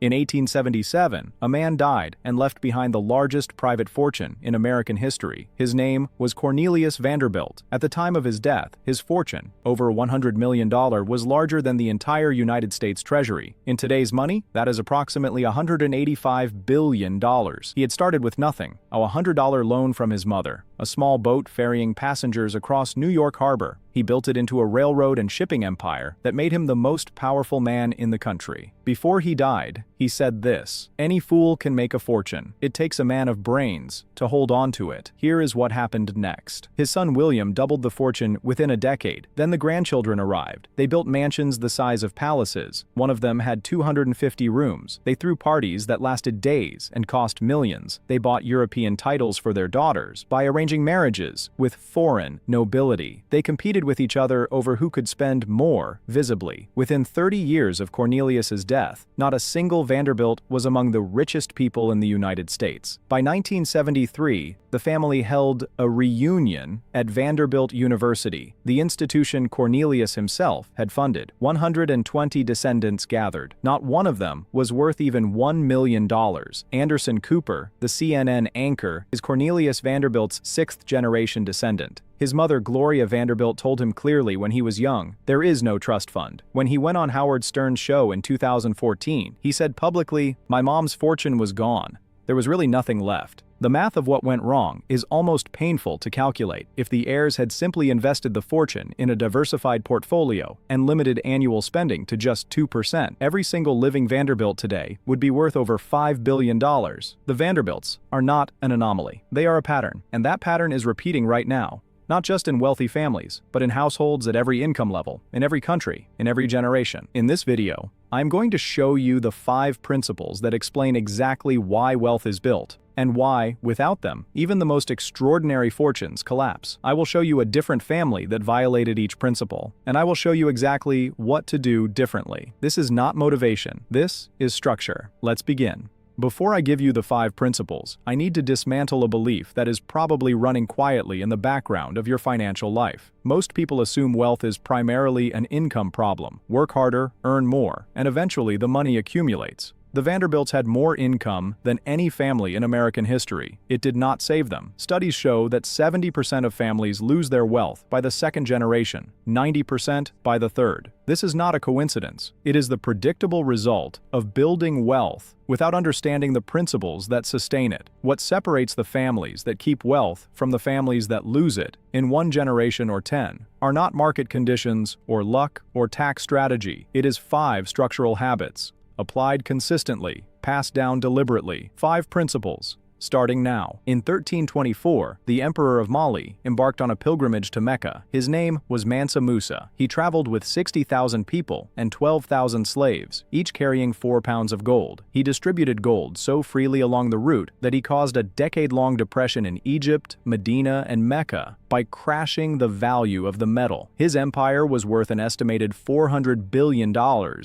In 1877, a man died and left behind the largest private fortune in American history. His name was Cornelius Vanderbilt. At the time of his death, his fortune, over $100 million, was larger than the entire United States Treasury. In today's money, that is approximately $185 billion. He had started with nothing, a $100 loan from his mother, a small boat ferrying passengers across New York Harbor. He built it into a railroad and shipping empire that made him the most powerful man in the country. Before he died, he said this: "Any fool can make a fortune. It takes a man of brains to hold on to it." Here is what happened next. His son William doubled the fortune within a decade. Then the grandchildren arrived. They built mansions the size of palaces. One of them had 250 rooms. They threw parties that lasted days and cost millions. They bought European titles for their daughters by arranging marriages with foreign nobility. They competed with each other over who could spend more visibly. Within 30 years of Cornelius's death, not a single Vanderbilt was among the richest people in the United States. By 1973, the family held a reunion at Vanderbilt University, the institution Cornelius himself had funded. 120 descendants gathered. Not one of them was worth even $1 million. Anderson Cooper, the CNN anchor, is Cornelius Vanderbilt's sixth-generation descendant. His mother, Gloria Vanderbilt, told him clearly when he was young, there is no trust fund. When he went on Howard Stern's show in 2014, he said publicly, "My mom's fortune was gone. There was really nothing left." The math of what went wrong is almost painful to calculate. If the heirs had simply invested the fortune in a diversified portfolio and limited annual spending to just 2%, every single living Vanderbilt today would be worth over $5 billion. The Vanderbilts are not an anomaly. They are a pattern, and that pattern is repeating right now. Not just in wealthy families, but in households at every income level, in every country, in every generation. In this video, I'm going to show you the 5 principles that explain exactly why wealth is built, and why, without them, even the most extraordinary fortunes collapse. I will show you a different family that violated each principle, and I will show you exactly what to do differently. This is not motivation. This is structure. Let's begin. Before I give you the 5 principles, I need to dismantle a belief that is probably running quietly in the background of your financial life. Most people assume wealth is primarily an income problem. Work harder, earn more, and eventually the money accumulates. The Vanderbilts had more income than any family in American history. It did not save them. Studies show that 70% of families lose their wealth by the second generation, 90% by the third. This is not a coincidence. It is the predictable result of building wealth without understanding the principles that sustain it. What separates the families that keep wealth from the families that lose it in 1 generation or 10 are not market conditions or luck or tax strategy. It is 5 structural habits, applied consistently, passed down deliberately. 5 principles. Starting now. In 1324, the Emperor of Mali embarked on a pilgrimage to Mecca. His name was Mansa Musa. He traveled with 60,000 people and 12,000 slaves, each carrying 4 pounds of gold. He distributed gold so freely along the route that he caused a decade-long depression in Egypt, Medina, and Mecca by crashing the value of the metal. His empire was worth an estimated $400 billion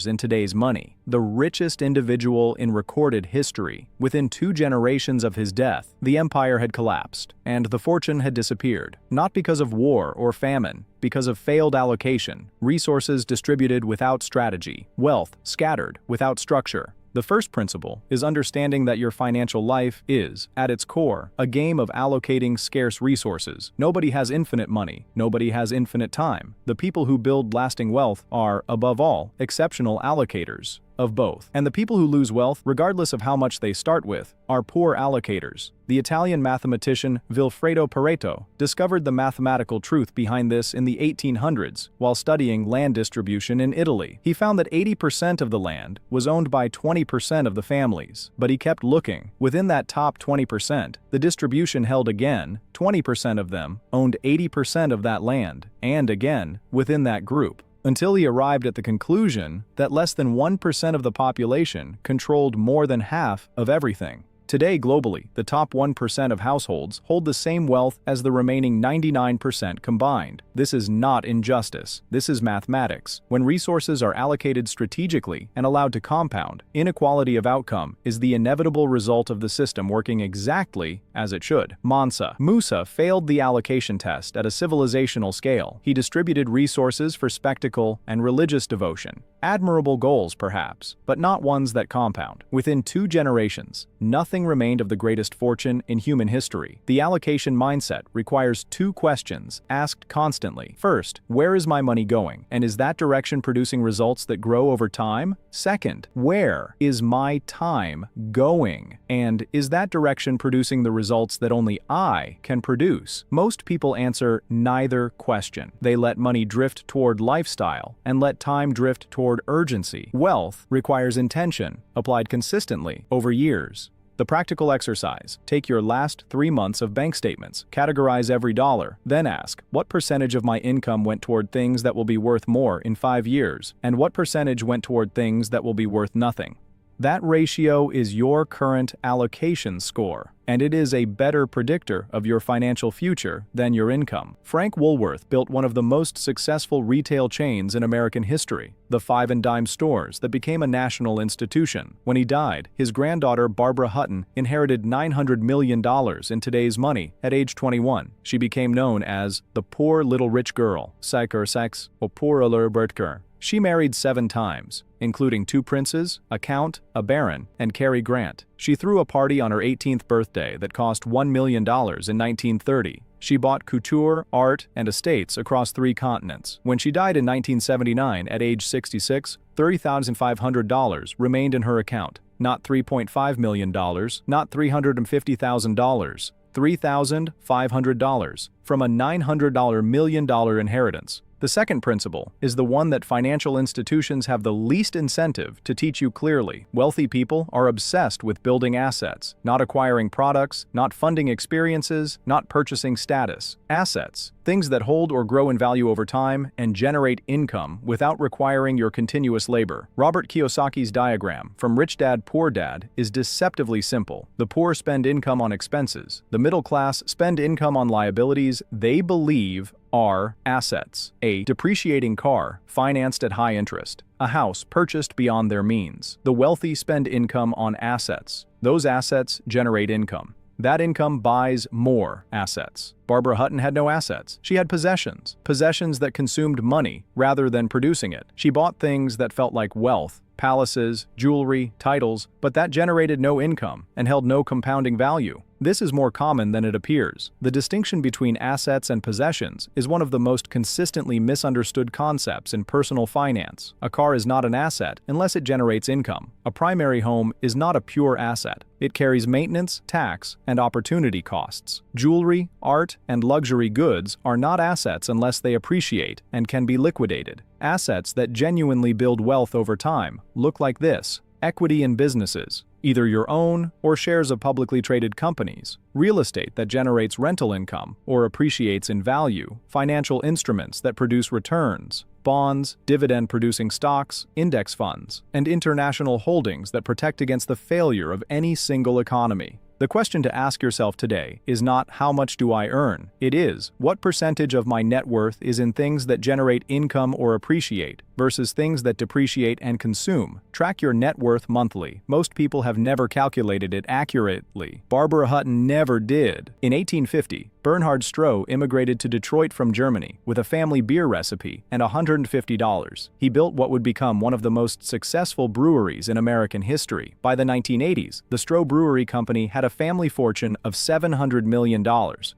in today's money, the richest individual in recorded history. Within 2 generations of his death, the empire had collapsed, and the fortune had disappeared, not because of war or famine, because of failed allocation, resources distributed without strategy, wealth scattered without structure. The first principle is understanding that your financial life is, at its core, a game of allocating scarce resources. Nobody has infinite money. Nobody has infinite time. The people who build lasting wealth are, above all, exceptional allocators of both. And the people who lose wealth, regardless of how much they start with, are poor allocators. The Italian mathematician Vilfredo Pareto discovered the mathematical truth behind this in the 1800s while studying land distribution in Italy. He found that 80% of the land was owned by 20% of the families, but he kept looking. Within that top 20%, the distribution held again. 20% of them owned 80% of that land, and again, within that group, until he arrived at the conclusion that less than 1% of the population controlled more than half of everything. Today, globally, the top 1% of households hold the same wealth as the remaining 99% combined. This is not injustice. This is mathematics. When resources are allocated strategically and allowed to compound, inequality of outcome is the inevitable result of the system working exactly as it should. Mansa. Musa failed the allocation test at a civilizational scale. He distributed resources for spectacle and religious devotion. Admirable goals, perhaps, but not ones that compound. Within 2 generations, nothing remained of the greatest fortune in human history. The allocation mindset requires 2 questions asked constantly. First, where is my money going? And is that direction producing results that grow over time? Second, where is my time going? And is that direction producing the results that only I can produce? Most people answer neither question. They let money drift toward lifestyle and let time drift toward urgency. Wealth requires intention, applied consistently over years. The practical exercise: take your last 3 months of bank statements, categorize every dollar, then ask, what percentage of my income went toward things that will be worth more in 5 years, and what percentage went toward things that will be worth nothing? That ratio is your current allocation score, and it is a better predictor of your financial future than your income. Frank Woolworth built one of the most successful retail chains in American history, the Five and Dime stores that became a national institution. When he died, his granddaughter Barbara Hutton inherited $900 million in today's money at age 21. She became known as the poor little rich girl, Siker Sex, or Poor Bertker. She married 7 times, including 2 princes, a count, a baron, and Cary Grant. She threw a party on her 18th birthday that cost $1 million in 1930. She bought couture, art, and estates across 3 continents. When she died in 1979 at age 66, $30,500 remained in her account. Not $3.5 million, not $350,000, $3,500 from a $900 million inheritance. The second principle is the one that financial institutions have the least incentive to teach you clearly. Wealthy people are obsessed with building assets, not acquiring products, not funding experiences, not purchasing status. Assets, things that hold or grow in value over time and generate income without requiring your continuous labor. Robert Kiyosaki's diagram, From Rich Dad, Poor Dad, is deceptively simple. The poor spend income on expenses. The middle class spend income on liabilities they believe are assets. A depreciating car, financed at high interest. A house purchased beyond their means. The wealthy spend income on assets. Those assets generate income. That income buys more assets. Barbara Hutton had no assets. She had possessions. Possessions that consumed money rather than producing it. She bought things that felt like wealth. Palaces, jewelry, titles, but that generated no income and held no compounding value. This is more common than it appears. The distinction between assets and possessions is one of the most consistently misunderstood concepts in personal finance. A car is not an asset unless it generates income. A primary home is not a pure asset. It carries maintenance, tax, and opportunity costs. Jewelry, art, and luxury goods are not assets unless they appreciate and can be liquidated. Assets that genuinely build wealth over time look like this: equity in businesses, either your own or shares of publicly traded companies, real estate that generates rental income or appreciates in value, financial instruments that produce returns, bonds, dividend-producing stocks, index funds, and international holdings that protect against the failure of any single economy. The question to ask yourself today is not how much do I earn? It is, what percentage of my net worth is in things that generate income or appreciate versus things that depreciate and consume? Track your net worth monthly. Most people have never calculated it accurately. Barbara Hutton never did. In 1850, Bernhard Stroh immigrated to Detroit from Germany with a family beer recipe and $150. He built what would become one of the most successful breweries in American history. By the 1980s, the Stroh Brewery Company had a family fortune of $700 million,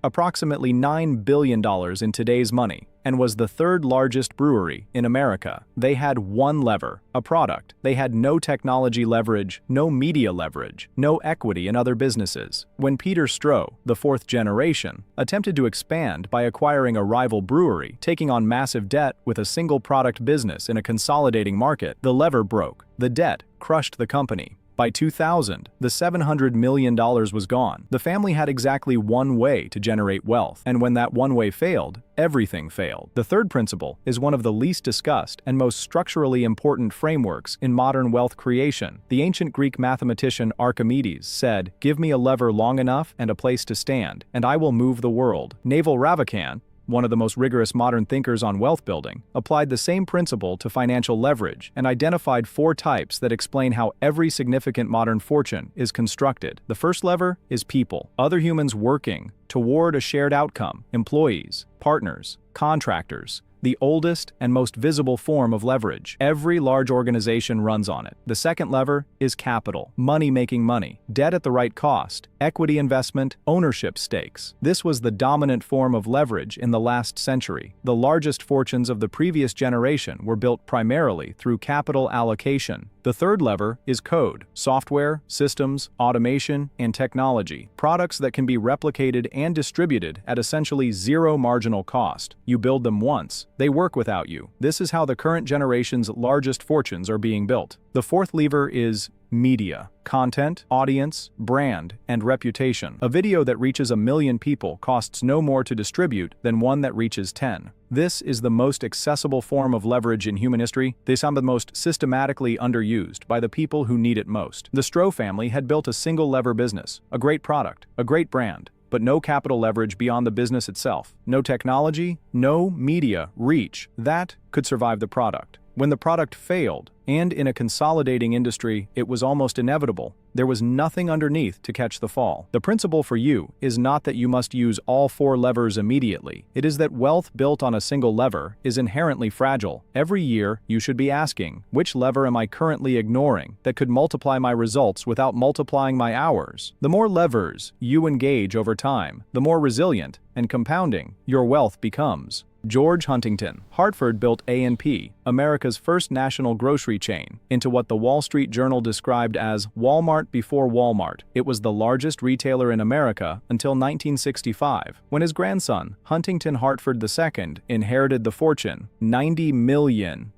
approximately $9 billion in today's money, and was the 3rd largest brewery in America. They had one lever, a product. They had no technology leverage, no media leverage, no equity in other businesses. When Peter Stroh, the 4th generation, attempted to expand by acquiring a rival brewery, taking on massive debt with a single product business in a consolidating market, the lever broke. The debt crushed the company. By 2000, the $700 million was gone. The family had exactly one way to generate wealth, and when that one way failed, everything failed. The third principle is one of the least discussed and most structurally important frameworks in modern wealth creation. The ancient Greek mathematician Archimedes said, "Give me a lever long enough and a place to stand, and I will move the world." Naval Ravikant, one of the most rigorous modern thinkers on wealth building, applied the same principle to financial leverage and identified 4 types that explain how every significant modern fortune is constructed. The first lever is people, other humans working toward a shared outcome, employees, partners, contractors, the oldest and most visible form of leverage. Every large organization runs on it. The second lever is capital, money making money, debt at the right cost, equity investment, ownership stakes. This was the dominant form of leverage in the last century. The largest fortunes of the previous generation were built primarily through capital allocation. The third lever is code, software, systems, automation, and technology, products that can be replicated and distributed at essentially zero marginal cost. You build them once, they work without you. This is how the current generation's largest fortunes are being built. The fourth lever is media, content, audience, brand, and reputation. A video that reaches 1 million people costs no more to distribute than one that reaches 10. This is the most accessible form of leverage in human history. They sound the most systematically underused by the people who need it most. The Stroh family had built a single lever business, a great product, a great brand, but no capital leverage beyond the business itself. No technology, no media reach that could survive the product. When the product failed, and in a consolidating industry, it was almost inevitable, there was nothing underneath to catch the fall. The principle for you is not that you must use all 4 levers immediately. It is that wealth built on a single lever is inherently fragile. Every year, you should be asking, which lever am I currently ignoring that could multiply my results without multiplying my hours? The more levers you engage over time, the more resilient and compounding your wealth becomes. George Huntington, Hartford built A&P, America's first national grocery chain, into what the Wall Street Journal described as Walmart before Walmart. It was the largest retailer in America until 1965, when his grandson, Huntington Hartford II, inherited the fortune, $90 million,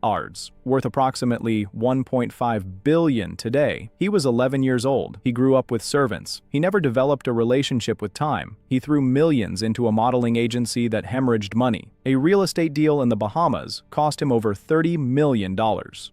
worth approximately $1.5 billion today. He was 11 years old. He grew up with servants. He never developed a relationship with time. He threw millions into a modeling agency that hemorrhaged money. A real estate deal in the Bahamas cost him over $30 million.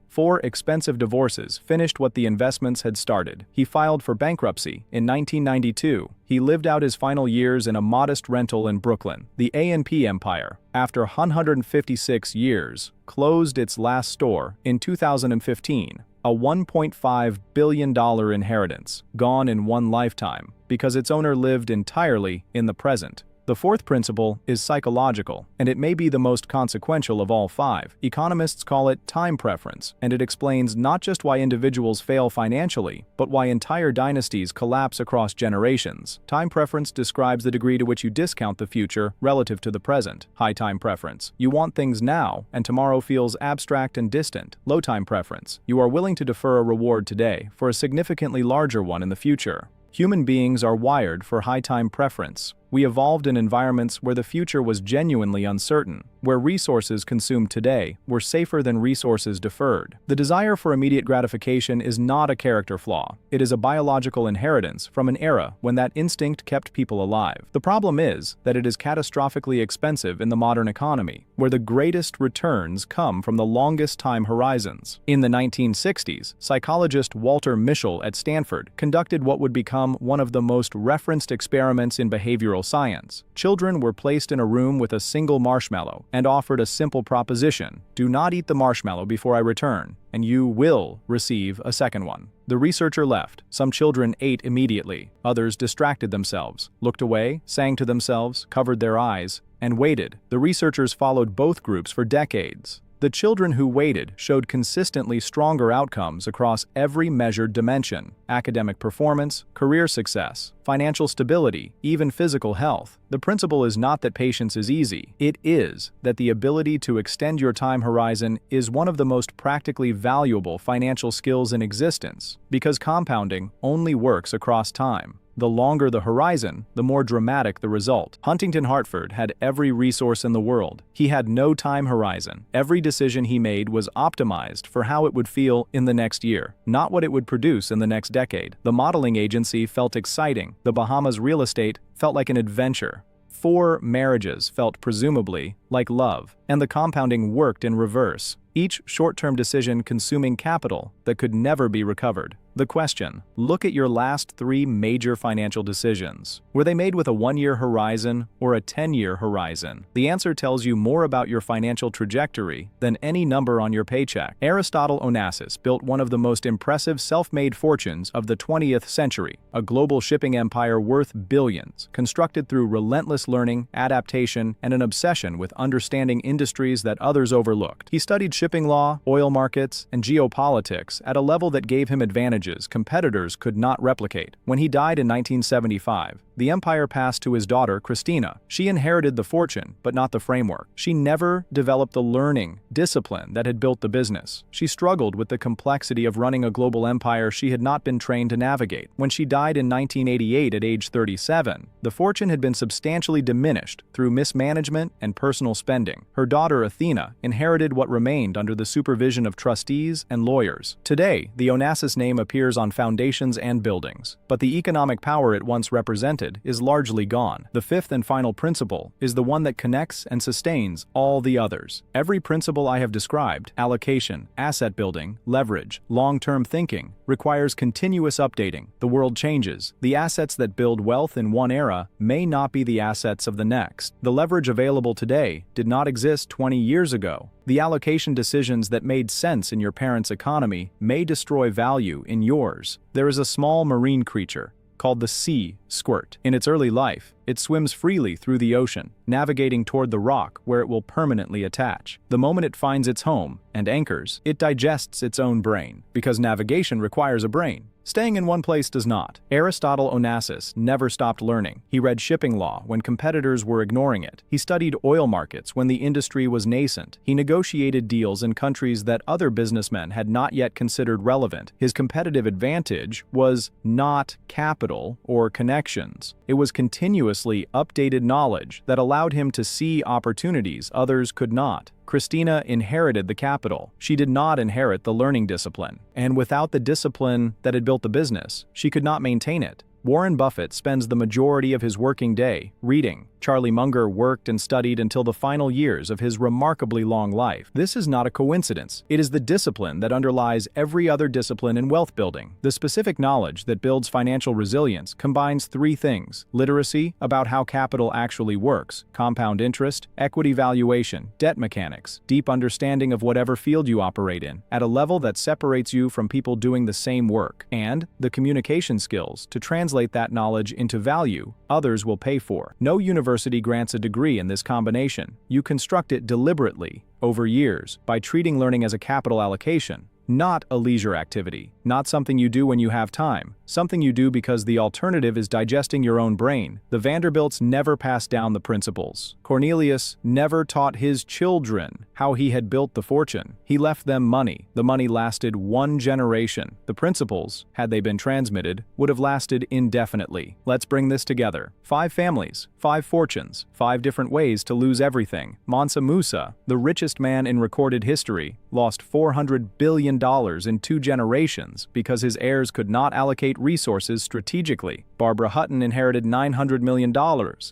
4 expensive divorces finished what the investments had started. He filed for bankruptcy in 1992. He lived out his final years in a modest rental in Brooklyn. The A&P empire, after 156 years, closed its last store in 2015, a $1.5 billion inheritance, gone in one lifetime, because its owner lived entirely in the present. The fourth principle is psychological, and it may be the most consequential of all 5. Economists call it time preference, and it explains not just why individuals fail financially, but why entire dynasties collapse across generations. Time preference describes the degree to which you discount the future relative to the present. High time preference. You want things now, and tomorrow feels abstract and distant. Low time preference. You are willing to defer a reward today for a significantly larger one in the future. Human beings are wired for high time preference. We evolved in environments where the future was genuinely uncertain, where resources consumed today were safer than resources deferred. The desire for immediate gratification is not a character flaw. It is a biological inheritance from an era when that instinct kept people alive. The problem is that it is catastrophically expensive in the modern economy, where the greatest returns come from the longest time horizons. In the 1960s, psychologist Walter Mischel at Stanford conducted what would become one of the most referenced experiments in behavioral science. Children were placed in a room with a single marshmallow and offered a simple proposition: do not eat the marshmallow before I return, and you will receive a second one. The researcher left. Some children ate immediately. Others distracted themselves, looked away, sang to themselves, covered their eyes, and waited. The researchers followed both groups for decades. The children who waited showed consistently stronger outcomes across every measured dimension: academic performance, career success, financial stability, even physical health. The principle is not that patience is easy. It is that the ability to extend your time horizon is one of the most practically valuable financial skills in existence, because compounding only works across time. The longer the horizon, the more dramatic the result. Huntington, Hartford had every resource in the world. He had no time horizon. Every decision he made was optimized for how it would feel in the next year, not what it would produce in the next decade. The modeling agency felt exciting. The Bahamas real estate felt like an adventure. 4 marriages felt presumably like love, and the compounding worked in reverse. Each short-term decision consuming capital that could never be recovered. The question: look at your last 3 major financial decisions. Were they made with a 1-year horizon or a 10-year horizon? The answer tells you more about your financial trajectory than any number on your paycheck. Aristotle Onassis built one of the most impressive self-made fortunes of the 20th century, a global shipping empire worth billions, constructed through relentless learning, adaptation, and an obsession with understanding industries that others overlooked. He studied shipping law, oil markets, and geopolitics at a level that gave him advantages competitors could not replicate. When he died in 1975, the empire passed to his daughter, Christina. She inherited the fortune, but not the framework. She never developed the learning, discipline that had built the business. She struggled with the complexity of running a global empire she had not been trained to navigate. When she died in 1988 at age 37, the fortune had been substantially diminished through mismanagement and personal spending. Her daughter, Athena, inherited what remained under the supervision of trustees and lawyers. Today, the Onassis name appears on foundations and buildings, but the economic power it once represented is largely gone. The 5th and final principle is the one that connects and sustains all the others. Every principle I have described, allocation, asset building, leverage, long-term thinking, requires continuous updating. The world changes. The assets that build wealth in one era may not be the assets of the next. The leverage available today did not exist 20 years ago. The allocation decisions that made sense in your parents' economy may destroy value in yours. There is a small marine creature called the sea squirt. In its early life, it swims freely through the ocean, navigating toward the rock where it will permanently attach. The moment it finds its home and anchors, it digests its own brain, because navigation requires a brain. Staying in one place does not. Aristotle Onassis never stopped learning. He read shipping law when competitors were ignoring it. He studied oil markets when the industry was nascent. He negotiated deals in countries that other businessmen had not yet considered relevant. His competitive advantage was not capital or connections. It was continuously updated knowledge that allowed him to see opportunities others could not. Christina inherited the capital. She did not inherit the learning discipline. And without the discipline that had built the business, she could not maintain it. Warren Buffett spends the majority of his working day reading. Charlie Munger worked and studied until the final years of his remarkably long life. This is not a coincidence. It is the discipline that underlies every other discipline in wealth building. The specific knowledge that builds financial resilience combines 3 things: literacy about how capital actually works, compound interest, equity valuation, debt mechanics, deep understanding of whatever field you operate in, at a level that separates you from people doing the same work, and the communication skills to translate that knowledge into value others will pay for. No university grants a degree in this combination. You construct it deliberately, over years, by treating learning as a capital allocation, not a leisure activity, not something you do when you have time, something you do because the alternative is digesting your own brain. The Vanderbilts never passed down the principles. Cornelius never taught his children how he had built the fortune. He left them money. The money lasted 1 generation. The principles, had they been transmitted, would have lasted indefinitely. Let's bring this together. 5 families, 5 fortunes, 5 different ways to lose everything. Musa, the richest man in recorded history, lost $400 billion in 2 generations because his heirs could not allocate resources strategically. Barbara Hutton inherited $900 million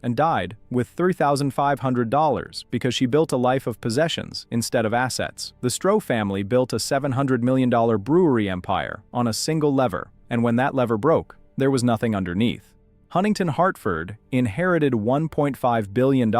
and died with $3,500 because she built a life of possessions instead of assets. The Stroh family built a $700 million brewery empire on a single lever, and when that lever broke, there was nothing underneath. Huntington, Hartford, inherited $1.5 billion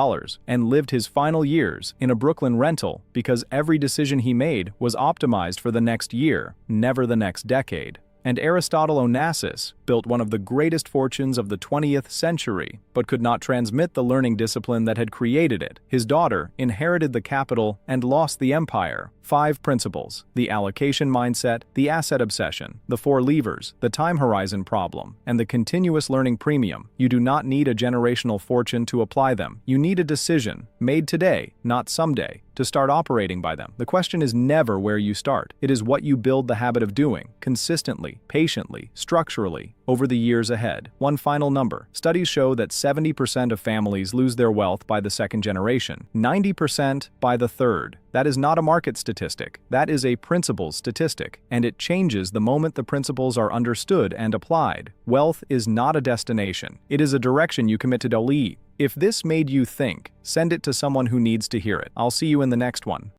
and lived his final years in a Brooklyn rental because every decision he made was optimized for the next year, never the next decade. And Aristotle Onassis built one of the greatest fortunes of the 20th century, but could not transmit the learning discipline that had created it. His daughter inherited the capital and lost the empire. 5 principles: the allocation mindset, the asset obsession, the 4 levers, the time horizon problem, and the continuous learning premium. You do not need a generational fortune to apply them. You need a decision, made today, not someday, to start operating by them. The question is never where you start. It is what you build the habit of doing, consistently, patiently, structurally, over the years ahead. One final number. Studies show that 70% of families lose their wealth by the second generation, 90% by the third. That is not a market statistic. That is a principles statistic, and it changes the moment the principles are understood and applied. Wealth is not a destination. It is a direction you commit to lead. If this made you think, send it to someone who needs to hear it. I'll see you in the next one.